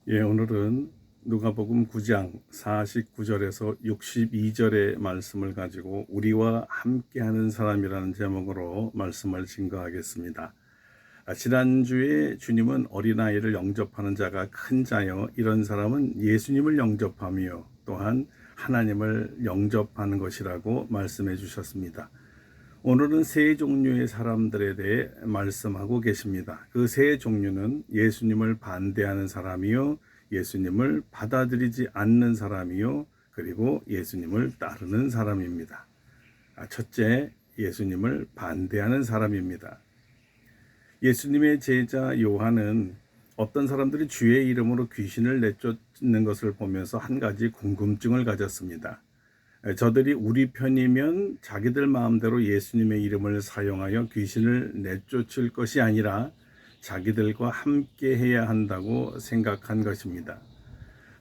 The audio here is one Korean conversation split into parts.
오늘은 누가복음 9장 49절에서 62절의 말씀을 가지고 우리와 함께하는 사람이라는 제목으로 말씀을 증거하겠습니다. 지난주에 주님은 어린아이를 영접하는 자가 큰 자여 이런 사람은 예수님을 영접하며 또한 하나님을 영접하는 것이라고 말씀해 주셨습니다. 오늘은 세 종류의 사람들에 대해 말씀하고 계십니다. 그 세 종류는 예수님을 반대하는 사람이요, 예수님을 받아들이지 않는 사람이요, 그리고 예수님을 따르는 사람입니다. 첫째, 예수님을 반대하는 사람입니다. 예수님의 제자 요한은 어떤 사람들이 주의 이름으로 귀신을 내쫓는 것을 보면서 한 가지 궁금증을 가졌습니다. 저들이 우리 편이면 자기들 마음대로 예수님의 이름을 사용하여 귀신을 내쫓을 것이 아니라 자기들과 함께 해야 한다고 생각한 것입니다.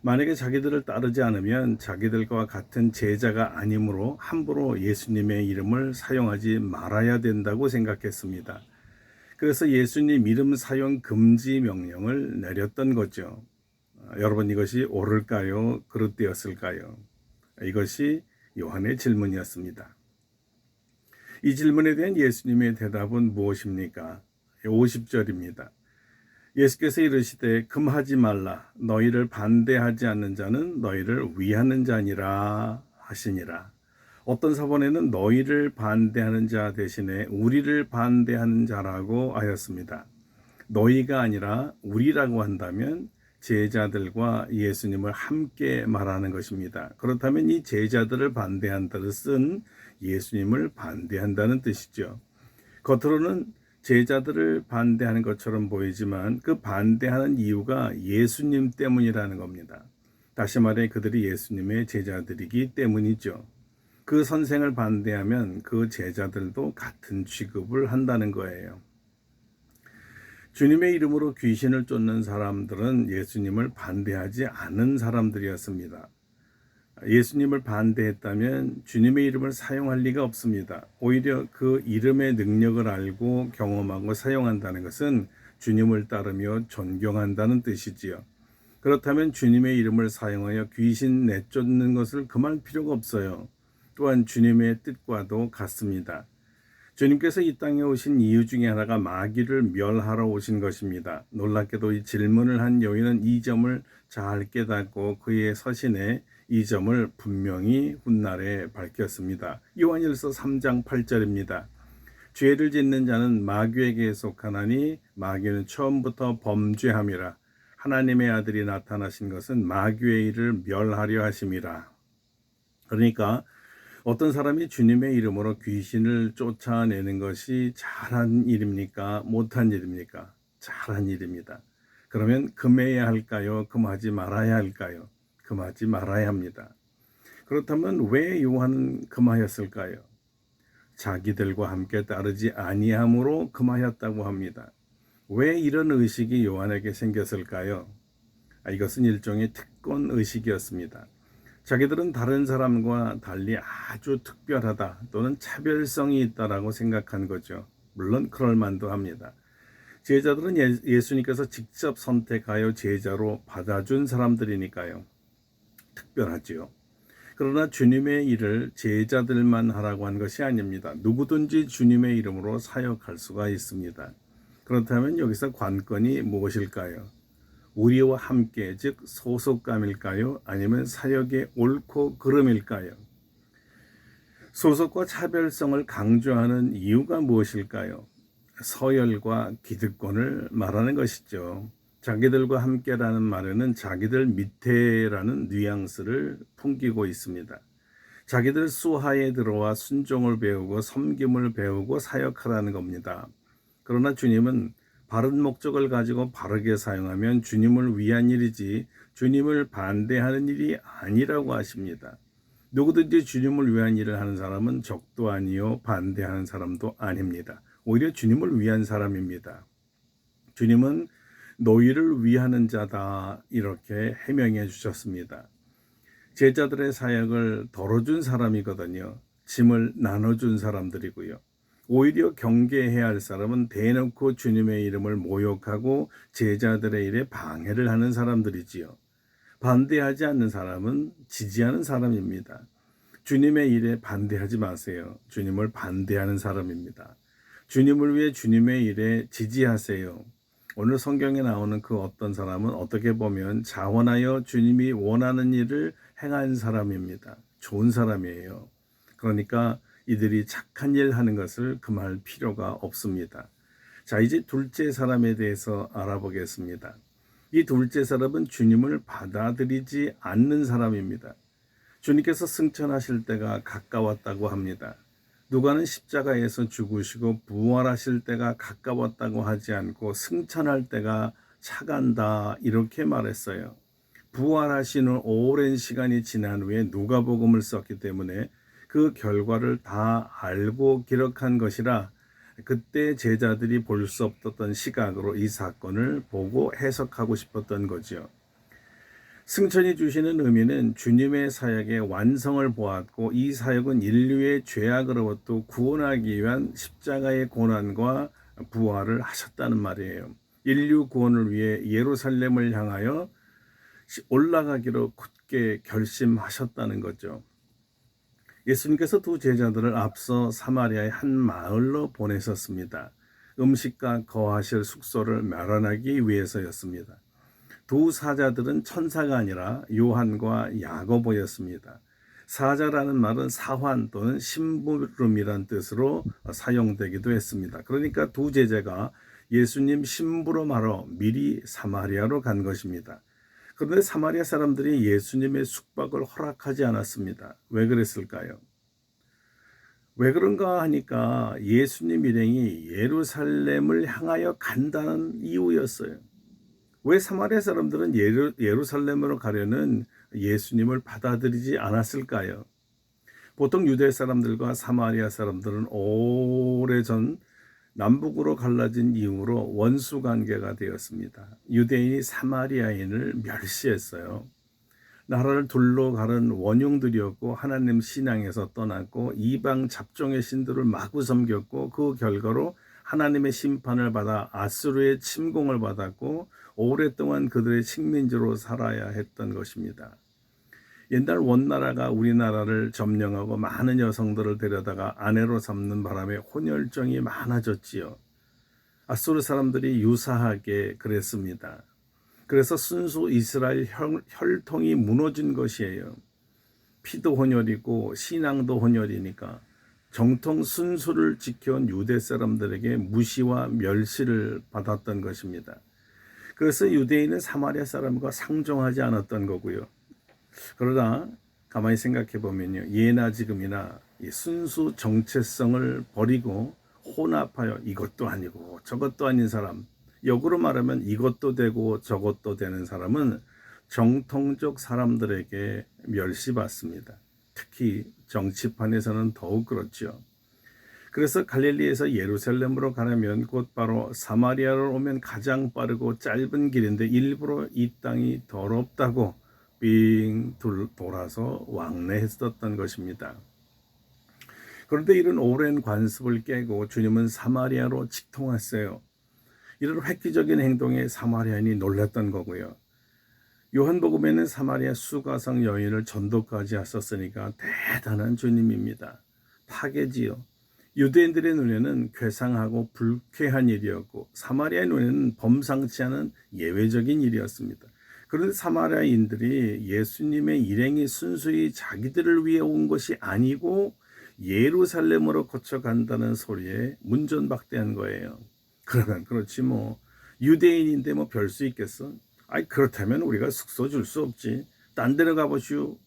만약에 자기들을 따르지 않으면 자기들과 같은 제자가 아니므로 함부로 예수님의 이름을 사용하지 말아야 된다고 생각했습니다. 그래서 예수님 이름 사용 금지 명령을 내렸던 거죠. 여러분, 이것이 옳을까요? 그릇되었을까요? 이것이 요한의 질문이었습니다. 이 질문에 대한 예수님의 대답은 무엇입니까? 50절입니다. 예수께서 이르시되 금하지 말라. 너희를 반대하지 않는 자는 너희를 위하는 자니라 하시니라. 어떤 사본에는 너희를 반대하는 자 대신에 우리를 반대하는 자라고 하였습니다. 너희가 아니라 우리라고 한다면 제자들과 예수님을 함께 말하는 것입니다. 그렇다면 이 제자들을 반대한다는 뜻은 예수님을 반대한다는 뜻이죠. 겉으로는 제자들을 반대하는 것처럼 보이지만 그 반대하는 이유가 예수님 때문이라는 겁니다. 다시 말해 그들이 예수님의 제자들이기 때문이죠. 그 선생을 반대하면 그 제자들도 같은 취급을 한다는 거예요. 주님의 이름으로 귀신을 쫓는 사람들은 예수님을 반대하지 않은 사람들이었습니다. 예수님을 반대했다면 주님의 이름을 사용할 리가 없습니다. 오히려 그 이름의 능력을 알고 경험하고 사용한다는 것은 주님을 따르며 존경한다는 뜻이지요. 그렇다면 주님의 이름을 사용하여 귀신 내쫓는 것을 금할 필요가 없어요. 또한 주님의 뜻과도 같습니다. 주님께서 이 땅에 오신 이유 중에 하나가 마귀를 멸하러 오신 것입니다. 놀랍게도 이 질문을 한 여인은 이 점을 잘 깨닫고 그의 서신에 이 점을 분명히 훗날에 밝혔습니다. 요한일서 3장 8절입니다. 죄를 짓는 자는 마귀에게 속하나니 마귀는 처음부터 범죄함이라. 하나님의 아들이 나타나신 것은 마귀의 일을 멸하려 하심이라. 그러니까 어떤 사람이 주님의 이름으로 귀신을 쫓아내는 것이 잘한 일입니까? 못한 일입니까? 잘한 일입니다. 그러면 금해야 할까요? 금하지 말아야 할까요? 금하지 말아야 합니다. 그렇다면 왜 요한은 금하였을까요? 자기들과 함께 따르지 아니함으로 금하였다고 합니다. 왜 이런 의식이 요한에게 생겼을까요? 이것은 일종의 특권 의식이었습니다. 자기들은 다른 사람과 달리 아주 특별하다 또는 차별성이 있다라고 생각한 거죠. 물론 그럴 만도 합니다. 제자들은 예수님께서 직접 선택하여 제자로 받아준 사람들이니까요. 특별하지요. 그러나 주님의 일을 제자들만 하라고 한 것이 아닙니다. 누구든지 주님의 이름으로 사역할 수가 있습니다. 그렇다면 여기서 관건이 무엇일까요? 우리와 함께, 즉 소속감일까요? 아니면 사역의 옳고 그름일까요? 소속과 차별성을 강조하는 이유가 무엇일까요? 서열과 기득권을 말하는 것이죠. 자기들과 함께라는 말에는 자기들 밑에라는 뉘앙스를 풍기고 있습니다. 자기들 수하에 들어와 순종을 배우고 섬김을 배우고 사역하라는 겁니다. 그러나 주님은 바른 목적을 가지고 바르게 사용하면 주님을 위한 일이지 주님을 반대하는 일이 아니라고 하십니다. 누구든지 주님을 위한 일을 하는 사람은 적도 아니요 반대하는 사람도 아닙니다. 오히려 주님을 위한 사람입니다. 주님은 너희를 위하는 자다 이렇게 해명해 주셨습니다. 제자들의 사역을 덜어준 사람이거든요. 짐을 나눠준 사람들이고요. 오히려 경계해야 할 사람은 대놓고 주님의 이름을 모욕하고 제자들의 일에 방해를 하는 사람들이지요. 반대하지 않는 사람은 지지하는 사람입니다. 주님의 일에 반대하지 마세요. 주님을 반대하는 사람입니다. 주님을 위해 주님의 일에 지지하세요. 오늘 성경에 나오는 그 어떤 사람은 어떻게 보면 자원하여 주님이 원하는 일을 행한 사람입니다. 좋은 사람이에요. 그러니까 이들이 착한 일 하는 것을 금할 필요가 없습니다. 자, 이제 둘째 사람에 대해서 알아보겠습니다. 이 둘째 사람은 주님을 받아들이지 않는 사람입니다. 주님께서 승천하실 때가 가까웠다고 합니다. 누가는 십자가에서 죽으시고 부활하실 때가 가까웠다고 하지 않고 승천할 때가 차간다 이렇게 말했어요. 부활하시는 오랜 시간이 지난 후에 누가복음을 썼기 때문에 그 결과를 다 알고 기록한 것이라 그때 제자들이 볼 수 없었던 시각으로 이 사건을 보고 해석하고 싶었던 거죠. 승천이 주시는 의미는 주님의 사역의 완성을 보았고 이 사역은 인류의 죄악으로부터 구원하기 위한 십자가의 고난과 부활을 하셨다는 말이에요. 인류 구원을 위해 예루살렘을 향하여 올라가기로 굳게 결심하셨다는 거죠. 예수님께서 두 제자들을 앞서 사마리아의 한 마을로 보내셨습니다. 음식과 거하실 숙소를 마련하기 위해서였습니다. 두 사자들은 천사가 아니라 요한과 야고보였습니다. 사자라는 말은 사환 또는 심부름이란 뜻으로 사용되기도 했습니다. 그러니까 두 제자가 예수님 심부름하러 미리 사마리아로 간 것입니다. 그런데 사마리아 사람들이 예수님의 숙박을 허락하지 않았습니다. 왜 그랬을까요? 왜 그런가 하니까 예수님 일행이 예루살렘을 향하여 간다는 이유였어요. 왜 사마리아 사람들은 예루살렘으로 가려는 예수님을 받아들이지 않았을까요? 보통 유대 사람들과 사마리아 사람들은 오래전 남북으로 갈라진 이후로 원수 관계가 되었습니다. 유대인이 사마리아인을 멸시했어요. 나라를 둘러 가른 원흉들이었고 하나님 신앙에서 떠났고 이방 잡종의 신들을 마구 섬겼고 그 결과로 하나님의 심판을 받아 아수르의 침공을 받았고 오랫동안 그들의 식민지로 살아야 했던 것입니다. 옛날 원나라가 우리나라를 점령하고 많은 여성들을 데려다가 아내로 삼는 바람에 혼혈종이 많아졌지요. 아수르 사람들이 유사하게 그랬습니다. 그래서 순수 이스라엘 혈통이 무너진 것이에요. 피도 혼혈이고 신앙도 혼혈이니까 정통 순수를 지켜온 유대 사람들에게 무시와 멸시를 받았던 것입니다. 그래서 유대인은 사마리아 사람과 상종하지 않았던 거고요. 그러나 가만히 생각해 보면요, 예나 지금이나 이 순수 정체성을 버리고 혼합하여 이것도 아니고 저것도 아닌 사람, 역으로 말하면 이것도 되고 저것도 되는 사람은 정통적 사람들에게 멸시받습니다. 특히 정치판에서는 더욱 그렇죠. 그래서 갈릴리에서 예루살렘으로 가려면 곧바로 사마리아로 오면 가장 빠르고 짧은 길인데 일부러 이 땅이 더럽다고 빙 돌아서 왕래했었던 것입니다. 그런데 이런 오랜 관습을 깨고 주님은 사마리아로 직통했어요. 이런 획기적인 행동에 사마리아인이 놀랐던 거고요. 요한복음에는 사마리아 수가성 여인을 전도까지 하셨으니까 대단한 주님입니다. 파괴지요. 유대인들의 눈에는 괴상하고 불쾌한 일이었고 사마리아의 눈에는 범상치 않은 예외적인 일이었습니다. 그런데 사마리아인들이 예수님의 일행이 순수히 자기들을 위해 온 것이 아니고 예루살렘으로 거쳐간다는 소리에 문전박대한 거예요. 그러면 그렇지 뭐 유대인인데 뭐 별 수 있겠어? 아이 그렇다면 우리가 숙소 줄 수 없지. 딴 데로 가보시오.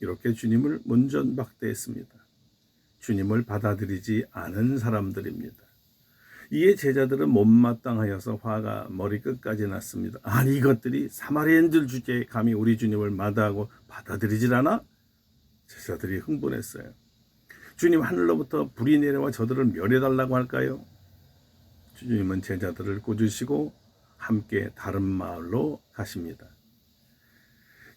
이렇게 주님을 문전박대했습니다. 주님을 받아들이지 않은 사람들입니다. 이에 제자들은 못마땅하여서 화가 머리끝까지 났습니다. 아니 이것들이 사마리아인들 주제에 감히 우리 주님을 마다하고 받아들이질 않아? 제자들이 흥분했어요. 주님 하늘로부터 불이 내려와 저들을 멸해달라고 할까요? 주님은 제자들을 꾸짖으시고 함께 다른 마을로 가십니다.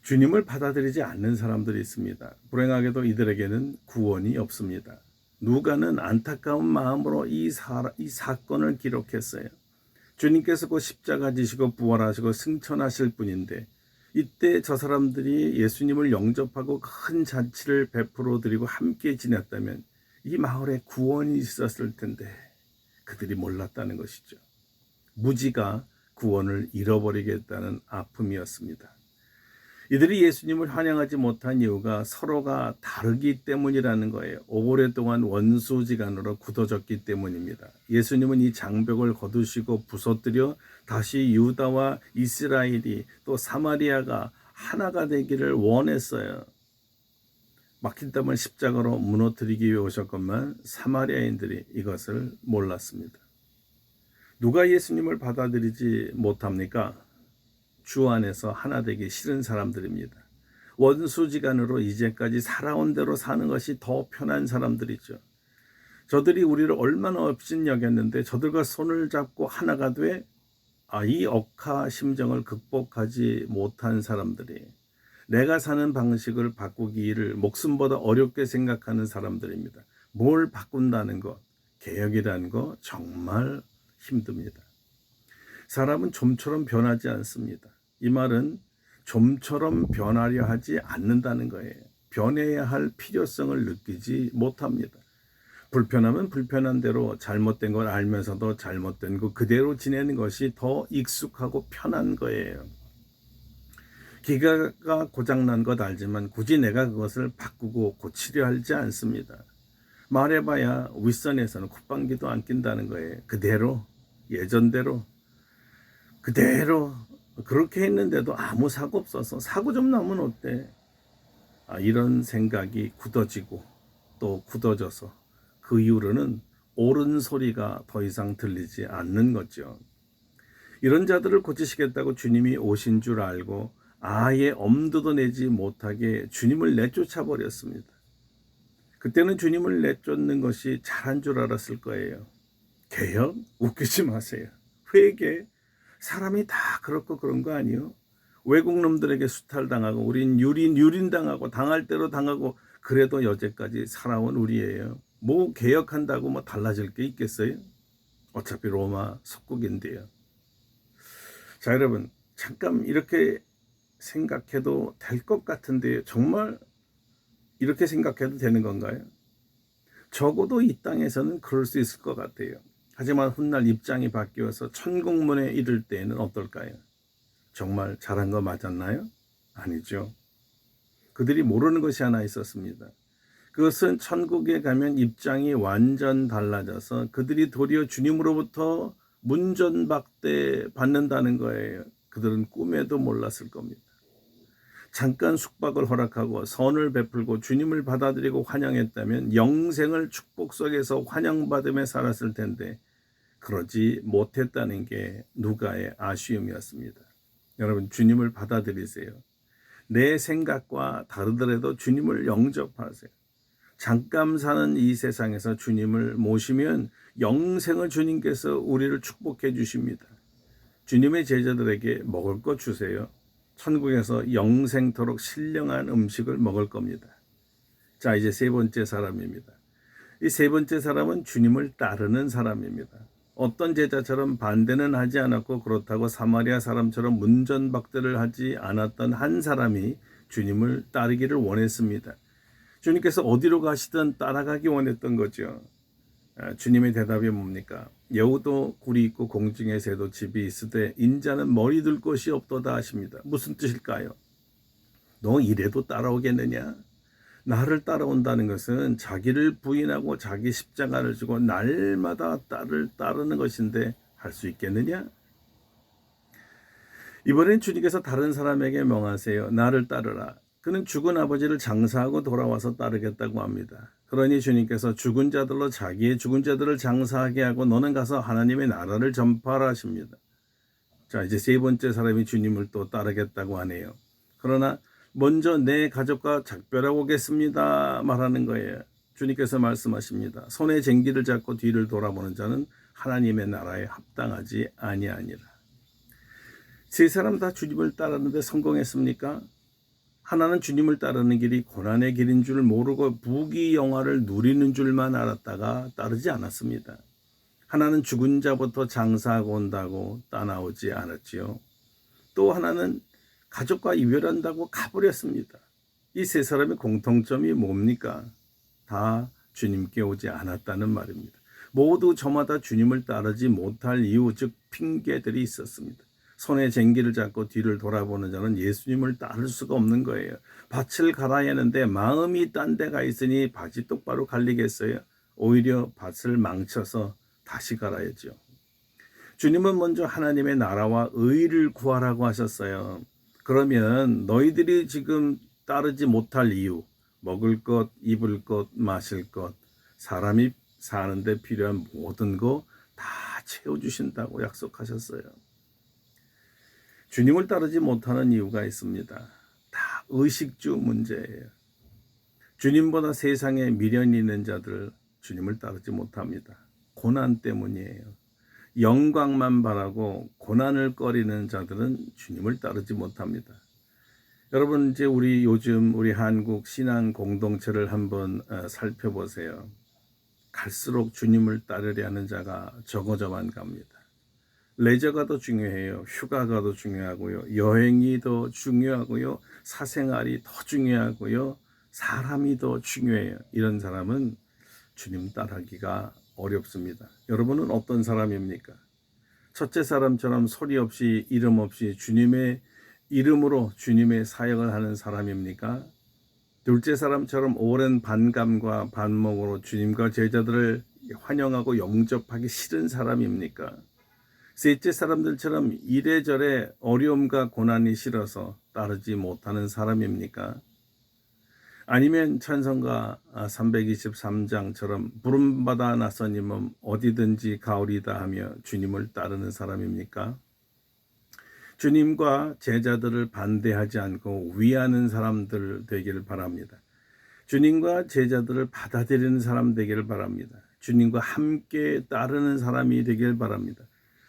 주님을 받아들이지 않는 사람들이 있습니다. 불행하게도 이들에게는 구원이 없습니다. 누가는 안타까운 마음으로 이 사건을 기록했어요. 주님께서 그 십자가 지시고 부활하시고 승천하실 분인데 이때 저 사람들이 예수님을 영접하고 큰 잔치를 베풀어 드리고 함께 지냈다면 이 마을에 구원이 있었을 텐데 그들이 몰랐다는 것이죠. 무지가 구원을 잃어버리겠다는 아픔이었습니다. 이들이 예수님을 환영하지 못한 이유가 서로가 다르기 때문이라는 거예요. 오랫동안 원수지간으로 굳어졌기 때문입니다. 예수님은 이 장벽을 거두시고 부서뜨려 다시 유다와 이스라엘이 또 사마리아가 하나가 되기를 원했어요. 막힌 담을 십자가로 무너뜨리기 위해 오셨건만 사마리아인들이 이것을 몰랐습니다. 누가 예수님을 받아들이지 못합니까? 주 안에서 하나 되기 싫은 사람들입니다. 원수지간으로 이제까지 살아온 대로 사는 것이 더 편한 사람들이죠. 저들이 우리를 얼마나 업신여겼는데 저들과 손을 잡고 하나가 돼 이 억하 심정을 극복하지 못한 사람들이 내가 사는 방식을 바꾸기를 목숨보다 어렵게 생각하는 사람들입니다. 뭘 바꾼다는 것, 개혁이라는 것 정말 힘듭니다. 사람은 좀처럼 변하지 않습니다. 이 말은 좀처럼 변하려 하지 않는다는 거예요. 변해야 할 필요성을 느끼지 못합니다. 불편하면 불편한 대로 잘못된 걸 알면서도 잘못된 거 그대로 지내는 것이 더 익숙하고 편한 거예요. 기가가 고장난 것 알지만 굳이 내가 그것을 바꾸고 고치려 하지 않습니다. 말해봐야 윗선에서는 콧방귀도 안 낀다는 거예요. 그대로 예전대로 그대로 그렇게 했는데도 아무 사고 없어서 사고 좀 나면 어때? 이런 생각이 굳어지고 또 굳어져서 그 이후로는 옳은 소리가 더 이상 들리지 않는 거죠. 이런 자들을 고치시겠다고 주님이 오신 줄 알고 아예 엄두도 내지 못하게 주님을 내쫓아 버렸습니다. 그때는 주님을 내쫓는 것이 잘한 줄 알았을 거예요. 개혁? 웃기지 마세요. 회개? 사람이 다 그렇고 그런 거 아니요? 외국 놈들에게 수탈당하고 우린 유린당하고 당할 대로 당하고 그래도 여태까지 살아온 우리예요. 뭐 개혁한다고 뭐 달라질 게 있겠어요? 어차피 로마 속국인데요. 자, 여러분 잠깐 이렇게 생각해도 될 것 같은데 정말 이렇게 생각해도 되는 건가요? 적어도 이 땅에서는 그럴 수 있을 것 같아요. 하지만 훗날 입장이 바뀌어서 천국문에 이를 때에는 어떨까요? 정말 잘한 거 맞았나요? 아니죠. 그들이 모르는 것이 하나 있었습니다. 그것은 천국에 가면 입장이 완전 달라져서 그들이 도리어 주님으로부터 문전박대 받는다는 거예요. 그들은 꿈에도 몰랐을 겁니다. 잠깐 숙박을 허락하고 선을 베풀고 주님을 받아들이고 환영했다면 영생을 축복 속에서 환영받으며 살았을 텐데 그러지 못했다는 게 누가의 아쉬움이었습니다. 여러분 주님을 받아들이세요. 내 생각과 다르더라도 주님을 영접하세요. 잠깐 사는 이 세상에서 주님을 모시면 영생을 주님께서 우리를 축복해 주십니다. 주님의 제자들에게 먹을 것 주세요. 천국에서 영생토록 신령한 음식을 먹을 겁니다. 자, 이제 세 번째 사람입니다. 이 세 번째 사람은 주님을 따르는 사람입니다. 어떤 제자처럼 반대는 하지 않았고 그렇다고 사마리아 사람처럼 문전박대를 하지 않았던 한 사람이 주님을 따르기를 원했습니다. 주님께서 어디로 가시든 따라가기 원했던 거죠. 주님의 대답이 뭡니까? 여우도 굴이 있고 공중에 새도 집이 있으되 인자는 머리 둘 곳이 없도다 하십니다. 무슨 뜻일까요? 너 이래도 따라오겠느냐? 나를 따라온다는 것은 자기를 부인하고 자기 십자가를 지고 날마다 따르는 것인데 할 수 있겠느냐? 이번엔 주님께서 다른 사람에게 명하세요. 나를 따르라. 그는 죽은 아버지를 장사하고 돌아와서 따르겠다고 합니다. 그러니 주님께서 죽은 자들로 자기의 죽은 자들을 장사하게 하고 너는 가서 하나님의 나라를 전파하라 하십니다. 자, 이제 세 번째 사람이 주님을 또 따르겠다고 하네요. 그러나 먼저 내 가족과 작별하고 오겠습니다 말하는 거예요. 주님께서 말씀하십니다. 손에 쟁기를 잡고 뒤를 돌아보는 자는 하나님의 나라에 합당하지 아니하니라. 세 사람 다 주님을 따르는데 성공했습니까? 하나는 주님을 따르는 길이 고난의 길인 줄 모르고 부귀영화를 누리는 줄만 알았다가 따르지 않았습니다. 하나는 죽은 자부터 장사하고 온다고 따라오지 않았지요. 또 하나는 가족과 이별한다고 가버렸습니다. 이 세 사람의 공통점이 뭡니까? 다 주님께 오지 않았다는 말입니다. 모두 저마다 주님을 따르지 못할 이유, 즉 핑계들이 있었습니다. 손에 쟁기를 잡고 뒤를 돌아보는 자는 예수님을 따를 수가 없는 거예요. 밭을 갈아야 하는데 마음이 딴 데가 있으니 밭이 똑바로 갈리겠어요? 오히려 밭을 망쳐서 다시 갈아야죠. 주님은 먼저 하나님의 나라와 의를 구하라고 하셨어요. 그러면 너희들이 지금 따르지 못할 이유, 먹을 것, 입을 것, 마실 것, 사람이 사는데 필요한 모든 거 다 채워주신다고 약속하셨어요. 주님을 따르지 못하는 이유가 있습니다. 다 의식주 문제예요. 주님보다 세상에 미련이 있는 자들 주님을 따르지 못합니다. 고난 때문이에요. 영광만 바라고 고난을 꺼리는 자들은 주님을 따르지 못합니다. 여러분, 이제 요즘 우리 한국 신앙 공동체를 한번 살펴보세요. 갈수록 주님을 따르려 하는 자가 적어져만 갑니다. 레저가 더 중요해요. 휴가가 더 중요하고요. 여행이 더 중요하고요. 사생활이 더 중요하고요. 사람이 더 중요해요. 이런 사람은 주님 따르기가 어렵습니다. 여러분은 어떤 사람입니까? 첫째 사람처럼 소리 없이 이름 없이 주님의 이름으로 주님의 사역을 하는 사람입니까? 둘째 사람처럼 오랜 반감과 반목으로 주님과 제자들을 환영하고 영접하기 싫은 사람입니까? 셋째 사람들처럼 이래저래 어려움과 고난이 싫어서 따르지 못하는 사람입니까? 아니면 찬송가 323장처럼 부름받아 나서님은 어디든지 가오리다 하며 주님을 따르는 사람입니까? 주님과 제자들을 반대하지 않고 위하는 사람들 되기를 바랍니다. 주님과 제자들을 받아들이는 사람 되기를 바랍니다. 주님과 함께 따르는 사람이 되기를 바랍니다.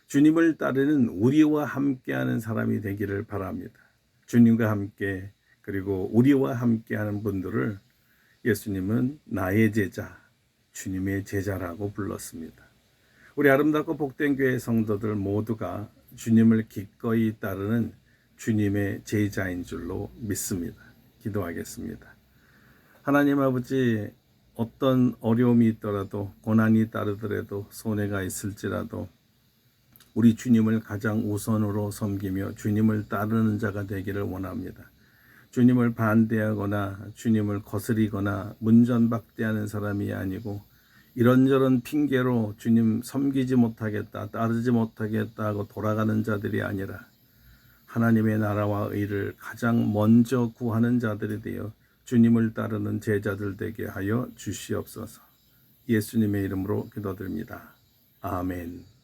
주님을 따르는 우리와 함께하는 사람이 되기를 바랍니다. 주님과 함께 그리고 우리와 함께하는 분들을 예수님은 나의 제자, 주님의 제자라고 불렀습니다. 우리 아름답고 복된 교회 성도들 모두가 주님을 기꺼이 따르는 주님의 제자인 줄로 믿습니다. 기도하겠습니다. 하나님 아버지, 어떤 어려움이 있더라도 고난이 따르더라도 손해가 있을지라도 우리 주님을 가장 우선으로 섬기며 주님을 따르는 자가 되기를 원합니다. 주님을 반대하거나 주님을 거스리거나 문전박대하는 사람이 아니고 이런저런 핑계로 주님 섬기지 못하겠다, 따르지 못하겠다 하고 돌아가는 자들이 아니라 하나님의 나라와 의를 가장 먼저 구하는 자들이 되어 주님을 따르는 제자들 되게 하여 주시옵소서. 예수님의 이름으로 기도드립니다. 아멘.